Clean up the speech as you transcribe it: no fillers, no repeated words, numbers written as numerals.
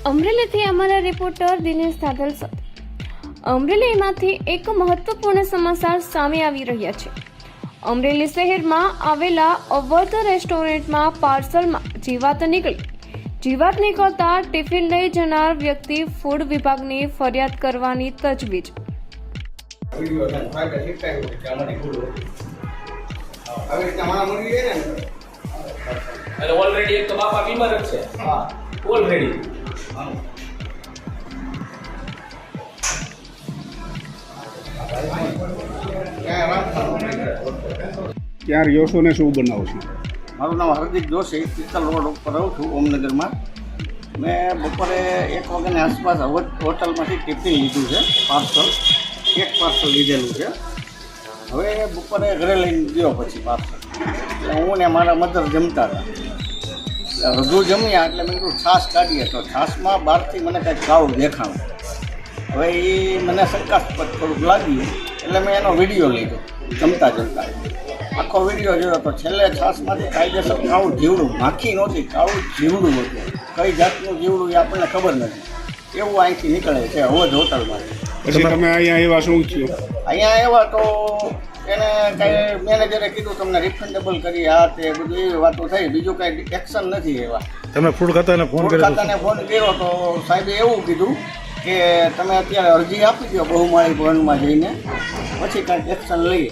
અમરેલીથી અમારા રિપોર્ટર દિનેશ સાધલ સાથે અમરેલીમાંથી એક મહત્વપૂર્ણ સમાચાર સામે આવી રહ્યા છે। અમરેલી શહેરમાં આવેલા અવધ રેસ્ટોરન્ટમાં પાર્સલમાં જીવાત નીકળતા ટિફિન લઈ જનાર વ્યક્તિ ફૂડ વિભાગની ફરિયાદ કરવાની તજવીજ। ઓલરેડી એક તો બાપા બીમાર જ છે। હા ઓલરેડી ક્યાં રહ્યો છો ને શું બનાવો છો? મારું નામ હાર્દિક જોશી, પિત્તલ રોડ ઉપર રહું છું, ઓમનગરમાં। મેં બપોરે 1 વાગ્યાની આસપાસ હોટલમાંથી ટિફિન લીધું છે, એક પાર્સલ લીધેલું છે। હવે બપોરે ઘરે લઈને ગયો પછી પાર્સલ, એટલે હું ને મારા મધર જમતા હતા। વધુ જમ્યા એટલે મેં કીધું છાશ કાઢીએ, તો છાશમાં બહારથી મને કંઈક કાળું દેખાણું। હવે એ મને શંકાસ્પદ થોડુંક લાગ્યું એટલે મેં એનો વિડીયો લીધો જમતા આખો વિડીયો જોયો તો છેલ્લે છાશમાંથી કાયદેસર કાળું જીવડું, માખી નહોતી, કાળું જીવડું હતું। કઈ જાતનું જીવડું એ આપણને ખબર નથી, એવું અહીંથી નીકળે છે અવધ હોટલમાંથી। પછી તમે અહીંયા એવા શું થયું? અહીંયા આવ્યા તો એને કાંઈ મેનેજરે કીધું તમને રિફંડેબલ કરી, આ તે બધું એવી વાતો થઈ, બીજું કાંઈ એક્શન નથી એવા। તમે ફૂડ ખાતાને ફોન કર્યો તો સાહેબે એવું કીધું કે તમે અત્યારે અરજી આપી દો બહુમાળી ભવનમાં જઈને, પછી કાંઈક એક્શન લઈએ।